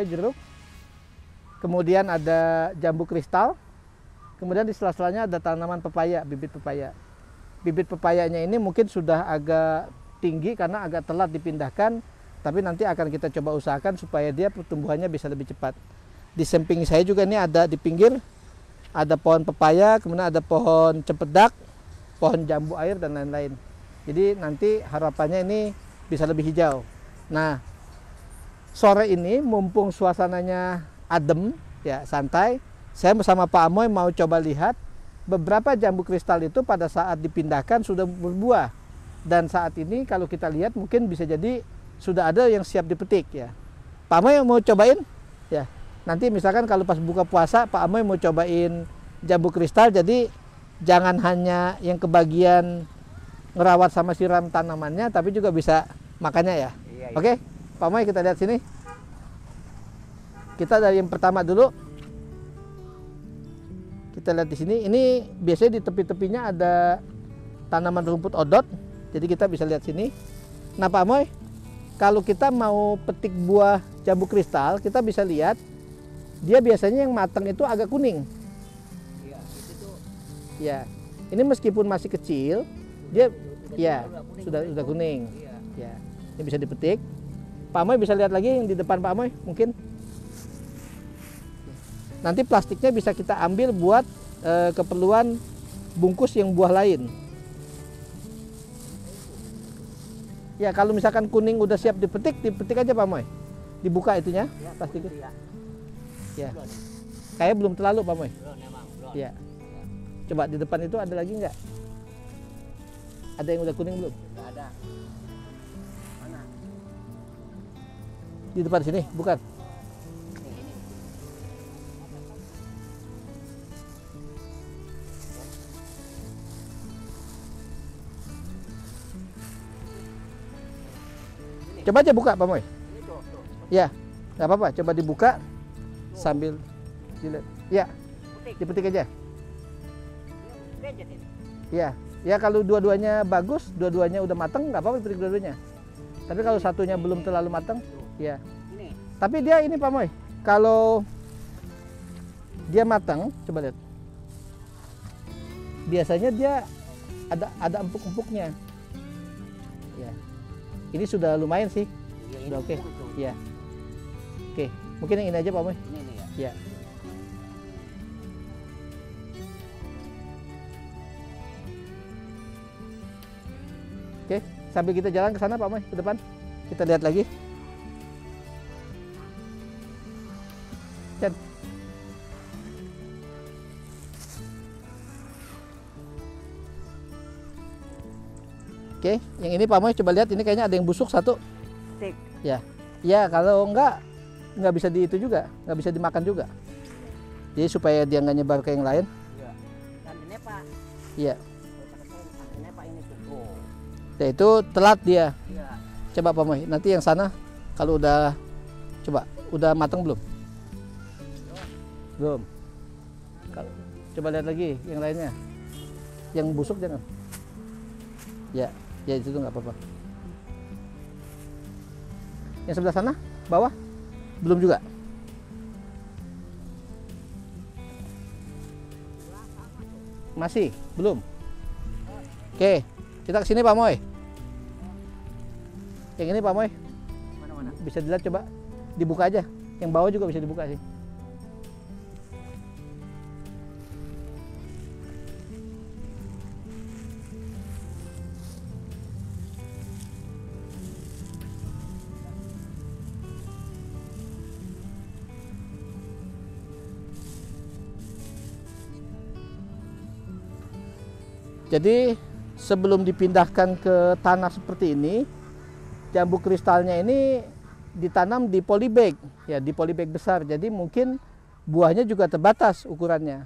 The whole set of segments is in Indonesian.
Jeruk, kemudian ada jambu kristal, kemudian di sela-selanya ada tanaman pepaya, bibit pepaya. Bibit pepayanya ini mungkin sudah agak tinggi karena agak telat dipindahkan, tapi nanti akan kita coba usahakan supaya dia pertumbuhannya bisa lebih cepat. Di samping saya juga ini ada di pinggir, ada pohon pepaya, kemudian ada pohon cempedak, pohon jambu air dan lain-lain. Jadi nanti harapannya ini bisa lebih hijau. Nah, sore ini mumpung suasananya adem, ya santai, saya bersama Pak Amoy mau coba lihat beberapa jambu kristal itu pada saat dipindahkan sudah berbuah. Dan saat ini kalau kita lihat mungkin bisa jadi sudah ada yang siap dipetik ya. Pak Amoy mau cobain? Ya. Nanti misalkan kalau pas buka puasa Pak Amoy mau cobain jambu kristal, jadi jangan hanya yang kebagian ngerawat sama siram tanamannya, tapi juga bisa makannya ya. Iya. Oke, Pak Amoy kita lihat sini. Kita dari yang pertama dulu. Kita lihat di sini. Ini biasanya di tepi-tepinya ada tanaman rumput odot. Jadi kita bisa lihat sini. Nah Pak Amoy, kalau kita mau petik buah jambu kristal, kita bisa lihat dia biasanya yang matang itu agak kuning. Iya, itu tuh. Ya. Ini meskipun masih kecil, dia ya sudah kuning. Iya. Ya. Ini bisa dipetik. Pak Amoy bisa lihat lagi yang di depan Pak Amoy mungkin. Nanti plastiknya bisa kita ambil buat keperluan bungkus yang buah lain. Ya kalau misalkan kuning udah siap dipetik, dipetik aja Pak Amoy. Dibuka itunya, ya, plastiknya. Ya. Kayak belum terlalu Pak Amoy. Belum. Ya. Coba di depan itu ada lagi nggak? Ada yang udah kuning belum? Nggak ada. Mana? Di depan sini, bukan? Coba aja buka Pak Amoy. Ya, nggak apa-apa. Coba dibuka sambil dilihat. Ya, dipetik aja. Ya, ya kalau dua-duanya bagus, dua-duanya udah matang, nggak apa-apa dipetik dua-duanya. Tapi kalau satunya belum terlalu matang, ya. Tapi dia ini Pak Amoy, kalau dia matang, coba lihat. Biasanya dia ada empuk-empuknya. Ya. Ini sudah lumayan sih. Ya, sudah oke. Ya. Oke, mungkin yang ini aja Pak Amoy. Ini ya. Ya. Oke, sambil kita jalan ke sana Pak Amoy, ke depan. Kita lihat lagi. Chan. Oke, yang ini Pak Moy coba lihat, ini kayaknya ada yang busuk satu. Tik. Ya, ya kalau nggak bisa di itu juga, nggak bisa dimakan juga. Jadi supaya dia nggak nyebar ke yang lain. Iya. Dan ini Pak. Iya. Ini Pak ini tuh. Ya itu telat dia. Iya. Coba Pak Moy, nanti yang sana kalau udah coba udah matang belum? Belum. Coba lihat lagi yang lainnya. Yang busuk jangan. Ya, ya itu tuh nggak apa-apa. Yang sebelah sana, bawah, belum juga. Masih, belum. Oke, kita kesini Pak Moy. Yang ini Pak Moy, Mana-mana? bisa dilihat coba, dibuka aja. Yang bawah juga bisa dibuka sih. Jadi sebelum dipindahkan ke tanah seperti ini, jambu kristalnya ini ditanam di polybag, ya di polybag besar. Jadi mungkin buahnya juga terbatas ukurannya.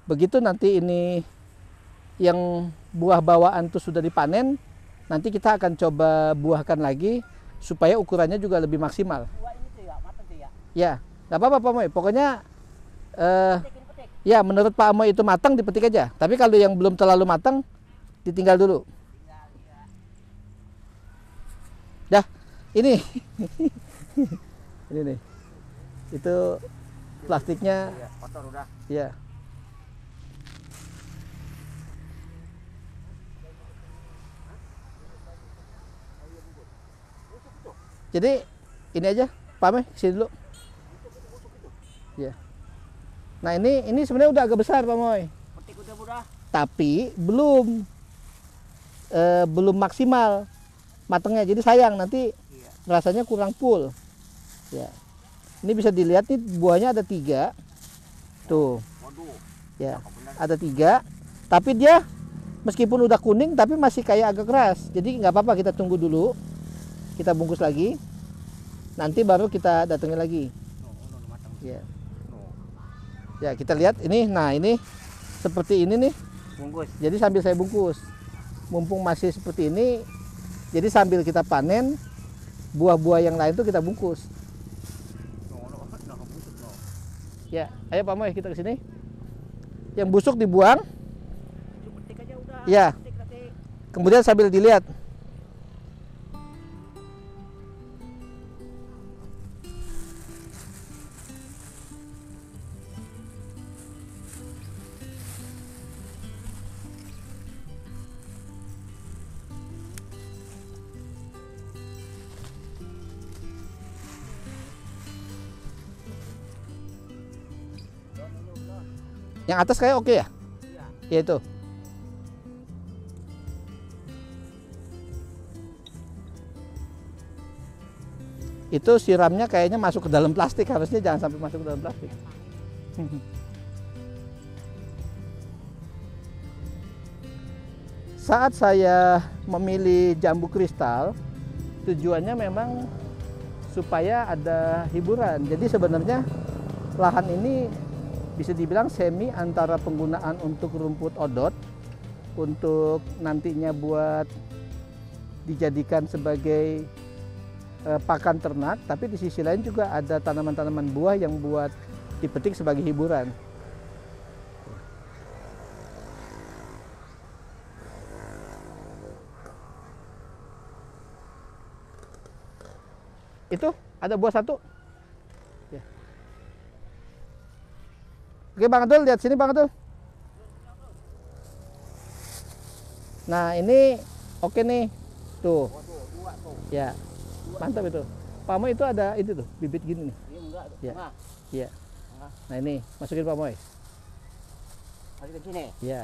Begitu nanti ini yang buah bawaan itu sudah dipanen, nanti kita akan coba buahkan lagi supaya ukurannya juga lebih maksimal. Buah ini tuh ya, matang tuh ya. Ya, nggak apa-apa Pak Moy. Pokoknya Petik. ya menurut Pak Moy itu matang dipetik aja. Tapi kalau yang belum terlalu matang ditinggal dulu. Dah, ini ini nih. Itu plastiknya Iya, kotor udah. ya. Jadi ini aja, Pak Moy, sini dulu. Ya. Nah ini sebenarnya udah agak besar Pak Moy, Petik udah. tapi belum maksimal matangnya. Jadi sayang nanti Iya. rasanya kurang full. Ya. Ini bisa dilihat nih buahnya ada 3. Tuh, Waduh. ya Benar. ada 3. Tapi dia meskipun udah kuning tapi masih kayak agak keras. Jadi nggak apa-apa, kita tunggu dulu. Kita bungkus lagi. Nanti baru kita datengin lagi. No, matang. Ya. No. Ya kita lihat ini. Nah ini seperti ini nih. Bungkus. Jadi sambil saya bungkus, mumpung masih seperti ini, jadi sambil kita panen buah-buah yang lain tuh kita bungkus. No, busuk no. Ya, ayo Pak Moy kita ke sini. Yang busuk dibuang. Petik aja udah. Ya. Petik. Kemudian sambil dilihat. Yang atas kayak oke ya? Iya. Ya itu. Itu siramnya kayaknya masuk ke dalam plastik, harusnya jangan sampai masuk ke dalam plastik. Saat saya memilih jambu kristal, tujuannya memang supaya ada hiburan. Jadi sebenarnya lahan ini bisa dibilang semi antara penggunaan untuk rumput odot, untuk nantinya buat dijadikan sebagai pakan ternak, tapi di sisi lain juga ada tanaman-tanaman buah yang buat dipetik sebagai hiburan. Itu ada buah satu. Ya. Oke Bang Adul, lihat sini Bang Adul. Nah ini oke nih, tuh. Ya, mantap itu. Pak Moy itu ada itu tuh, bibit gini nih. Iya enggak. Ya. Nah, Iya. Nah ini masukin Pak Moy. masukin ke sini. Ya.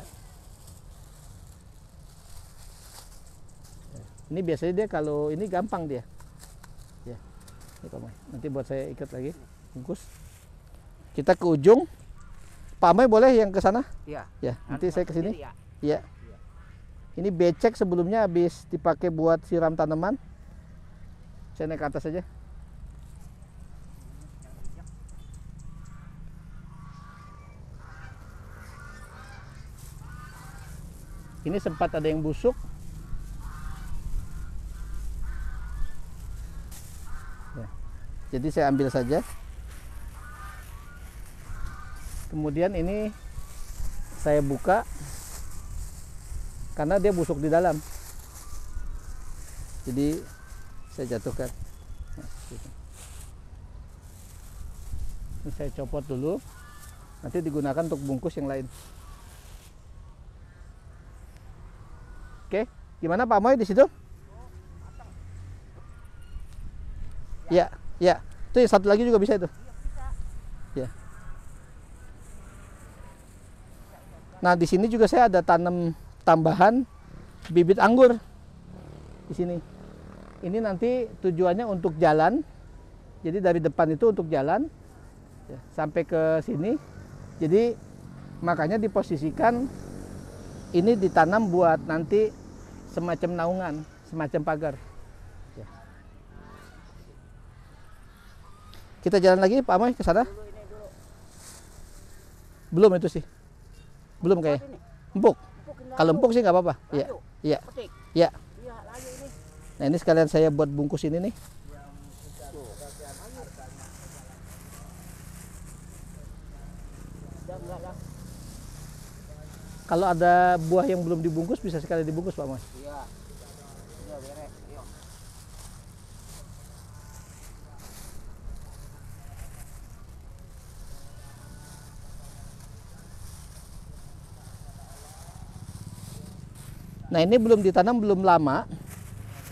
Ini biasanya dia kalau ini gampang dia. Ya. Ini Pak Moy. Nanti buat saya ikat lagi, bungkus. Kita ke ujung. Pak Amoy boleh yang ke sana? Iya. Ya, nanti saya ke sini. Ya. Iya. Ini becek sebelumnya habis dipakai buat siram tanaman. Saya naik ke atas saja. Ini sempat ada yang busuk. Ya. Jadi saya ambil saja. Kemudian ini saya buka karena dia busuk di dalam. Jadi saya jatuhkan. Nah, gitu. Ini saya copot dulu. Nanti digunakan untuk bungkus yang lain. Oke, gimana Pak Amoy di situ? Ya, ya. Itu yang satu lagi juga bisa itu. Ya. Nah, di sini juga saya ada tanam tambahan bibit anggur di sini. Ini nanti tujuannya untuk jalan. Jadi dari depan itu untuk jalan ya, sampai ke sini. Jadi makanya diposisikan ini ditanam buat nanti semacam naungan, semacam pagar. Ya. Kita jalan lagi, Pak Amoy, ke sana. Belum itu sih. Belum kayak. Empuk. Kalau empuk sih nggak apa-apa. Iya. Iya. Iya. Nah, ini sekalian saya buat bungkus ini nih. Kalau ada buah yang belum dibungkus bisa sekali dibungkus, Pak Mas. Iya. Iya, beres. Yuk. Nah, ini belum ditanam belum lama,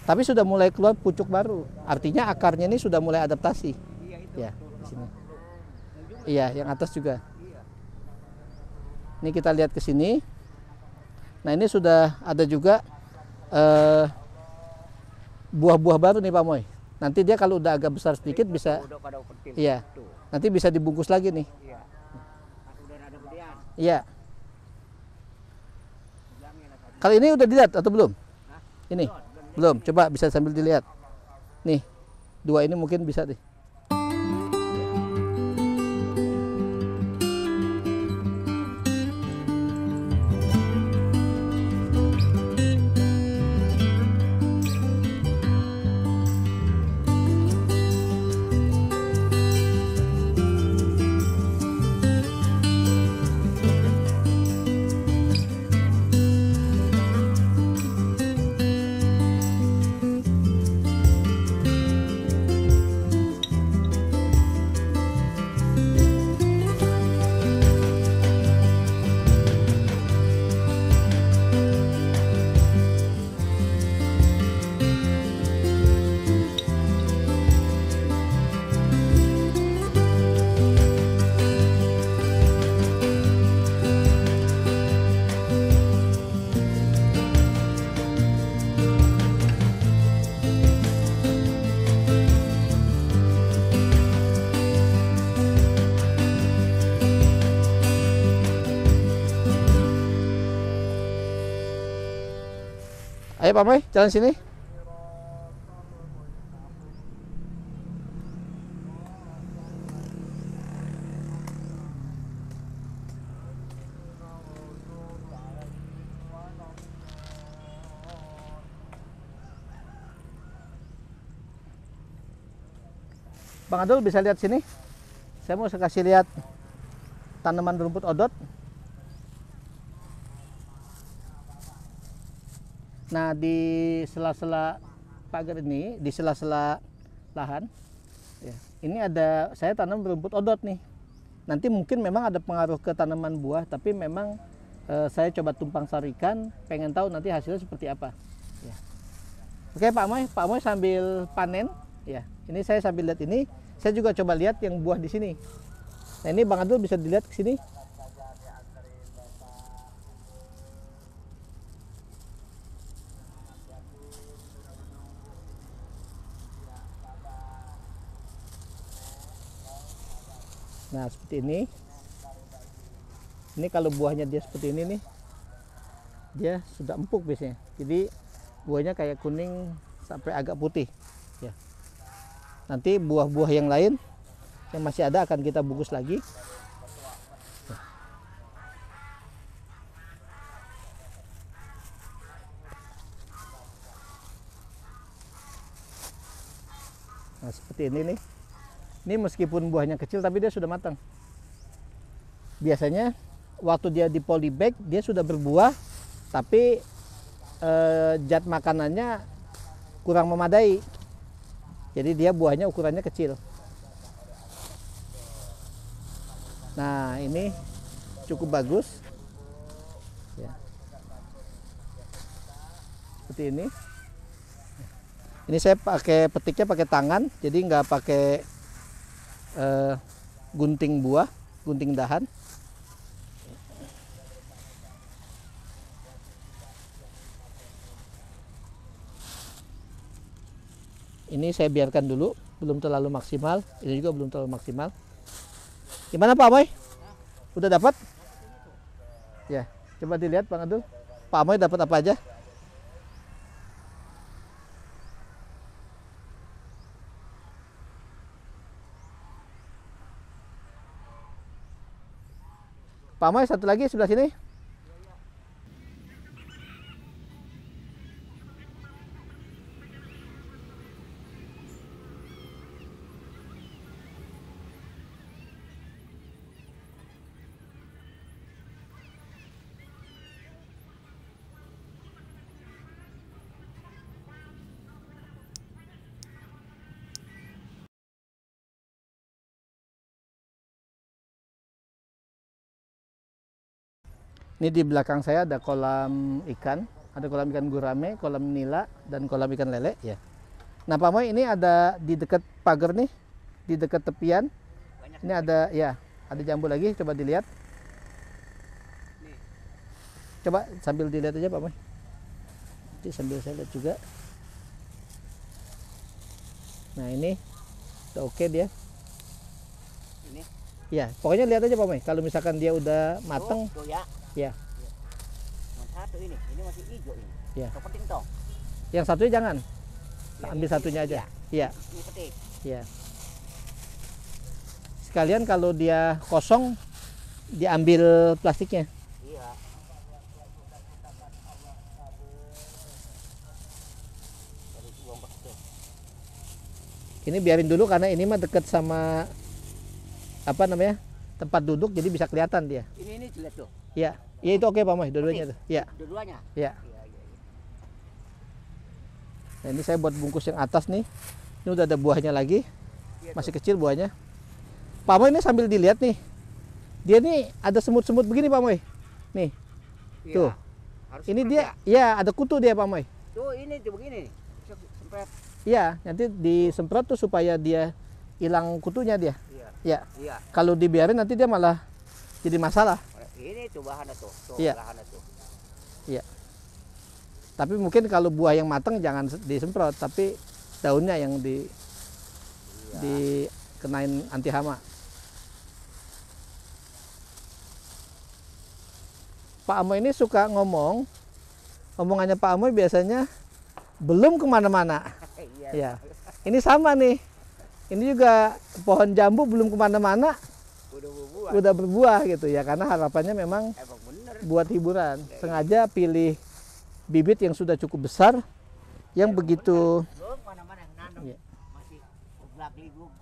tapi sudah mulai keluar pucuk baru. Artinya akarnya ini sudah mulai adaptasi. Iya itu. Ya, di sini. Iya, yang atas juga. Ini kita lihat ke sini. Nah, ini sudah ada juga buah-buah baru nih Pak Moy. Nanti dia kalau udah agak besar sedikit bisa, iya, nanti bisa dibungkus lagi nih. Iya. Udah ada gedean. Iya. Kali ini udah dilihat atau belum? Ini belum. Coba bisa sambil dilihat. Nih, dua ini mungkin bisa deh. Ayo Pak Moy, jalan sini. Bang Adul bisa lihat sini. Saya mau kasih lihat tanaman rumput odot. Nah, di sela-sela pagar ini, di sela-sela lahan, ya, ini ada saya tanam rumput odot nih. Nanti mungkin memang ada pengaruh ke tanaman buah, tapi memang saya coba tumpang sarikan, pengen tahu nanti hasilnya seperti apa. Ya. Oke Pak Moy sambil panen, ya. Ini saya sambil lihat ini, saya juga coba lihat yang buah di sini. Nah, ini Bang Adul bisa dilihat ke sini. Nah, seperti ini. Ini kalau buahnya dia seperti ini nih, dia sudah empuk biasanya. Jadi buahnya kayak kuning sampai agak putih. Ya. Nanti buah-buah yang lain yang masih ada akan kita bungkus lagi. Nah, seperti ini nih. Ini meskipun buahnya kecil tapi dia sudah matang. Biasanya waktu dia di polybag dia sudah berbuah tapi zat makanannya kurang memadai. Jadi dia buahnya ukurannya kecil. Nah, ini cukup bagus. Ya. Seperti ini. Ini saya pakai petiknya pakai tangan, jadi nggak pakai gunting buah, gunting dahan. Ini saya biarkan dulu, belum terlalu maksimal. Ini juga belum terlalu maksimal. Gimana Pak Amoy? Udah dapat? Ya, coba dilihat Bang Adul. Pak Amoy dapat apa aja? Pak Amoy, satu lagi sebelah sini. Ini di belakang saya ada kolam ikan, ada kolam ikan gurame, kolam nila, dan kolam ikan lele ya. Nah Pak Moy, ini ada di dekat pagar nih, di dekat tepian. Ini ada ya, ada jambu lagi, coba dilihat. Coba sambil dilihat aja Pak Moy. Nanti sambil saya lihat juga. Nah ini udah oke dia. Ini. Ya, pokoknya lihat aja Pak Moy. Kalau misalkan dia udah mateng, tuh ya. ya. Cuma satu ini masih hijau ini. Ya. Yang penting toh. Yang satunya jangan. Ya, Ambil ini, satunya aja. Iya. Ini petik. Ya. Sekalian kalau dia kosong diambil plastiknya. Iya. Dari buang begitu. Ini biarin dulu karena ini mah dekat sama apa namanya? Tempat duduk jadi bisa kelihatan dia. Ini jelek tuh. Ya. Ya itu oke Pak Moy, dua-duanya tuh. Ya. Dua-duanya. Ya. Iya, iya, iya. Nah, ini saya buat bungkus yang atas nih. Ini udah ada buahnya lagi. Iya, Masih kecil buahnya. Pak Moy ini sambil dilihat nih. Dia nih ada semut-semut begini Pak Moy. Nih. Iya. Tuh. Harus Ini semprot dia ya ada kutu dia Pak Moy. Tuh ini tuh begini. Sempet. Iya, nanti disemprot tuh supaya dia hilang kutunya dia. Iya. Ya. Iya. Kalau dibiarin nanti dia malah jadi masalah. Ini tuh bahannya tuh. Tuh Iya. bahannya tuh. Iya. Tapi mungkin kalau buah yang matang jangan disemprot, tapi daunnya yang Iya. dikenain anti hama. Pak Amoy ini suka ngomong, omongannya Pak Amoy biasanya belum kemana-mana. Iya. Ya, ini sama nih. Ini juga pohon jambu belum kemana-mana, Udah berbuah. udah berbuah gitu ya. Karena harapannya memang Emang bener. buat hiburan. Sengaja pilih bibit yang sudah cukup besar, yang begitu. Belum mana-mana yang nanam. Iya. Masih belak ligung.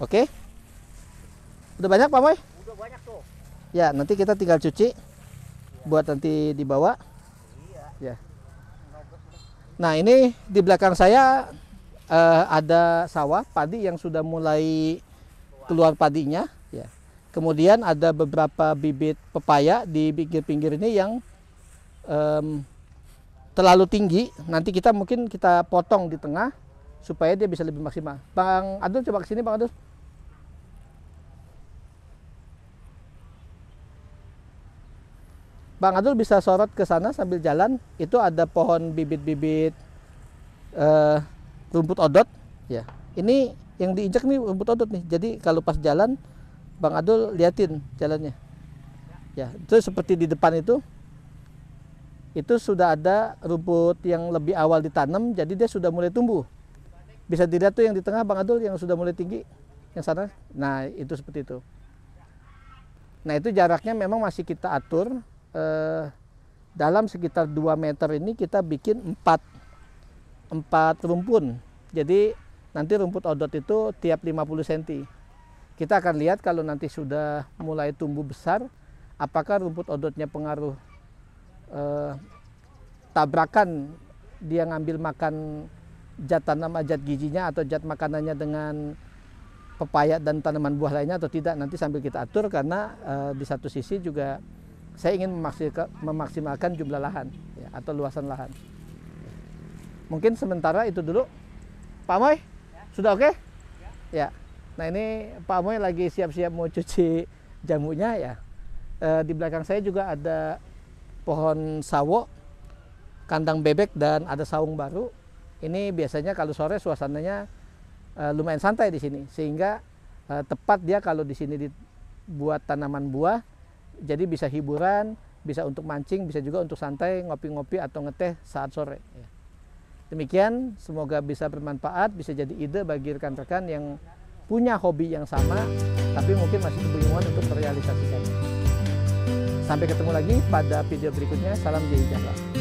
Oke, udah banyak Pak Moy? Udah banyak tuh. Ya, nanti kita tinggal cuci buat nanti dibawa. Iya. Ya. Nah ini di belakang saya ada sawah padi yang sudah mulai keluar padinya. Ya. Kemudian ada beberapa bibit pepaya di pinggir-pinggir ini yang terlalu tinggi. Nanti mungkin kita potong di tengah supaya dia bisa lebih maksimal. Bang Adul coba kesini Bang Adul. Bang Adul bisa sorot ke sana sambil jalan. Itu ada pohon bibit-bibit rumput odot. Ya, ini yang diinjak nih rumput odot nih. Jadi kalau pas jalan, Bang Adul liatin jalannya. Ya, itu seperti di depan itu sudah ada rumput yang lebih awal ditanam, jadi dia sudah mulai tumbuh. Bisa dilihat tuh yang di tengah Bang Adul yang sudah mulai tinggi, yang sana. Nah, itu seperti itu. Nah, itu jaraknya memang masih kita atur. Dalam sekitar 2 meter ini kita bikin 4 rumpun. Jadi nanti rumput odot itu tiap 50 cm. Kita akan lihat kalau nanti sudah mulai tumbuh besar, apakah rumput odotnya pengaruh tabrakan dia ngambil makan zat tanam, zat gizinya atau zat makanannya dengan pepaya dan tanaman buah lainnya atau tidak, nanti sambil kita atur. Karena di satu sisi juga saya ingin memaksimalkan jumlah lahan ya, atau luasan lahan. Mungkin sementara itu dulu. Pak Moy, sudah oke? Ya. Nah, ini Pak Moy lagi siap-siap mau cuci jamunya ya. Di belakang saya juga ada pohon sawo, kandang bebek, dan ada saung baru. Ini biasanya kalau sore suasananya lumayan santai di sini, sehingga tepat dia kalau di sini dibuat tanaman buah. Jadi bisa hiburan, bisa untuk mancing, bisa juga untuk santai, ngopi-ngopi atau ngeteh saat sore. Demikian, semoga bisa bermanfaat, bisa jadi ide bagi rekan-rekan yang punya hobi yang sama, tapi mungkin masih kebingungan untuk merealisasikannya. Sampai ketemu lagi pada video berikutnya. Salam sejahtera.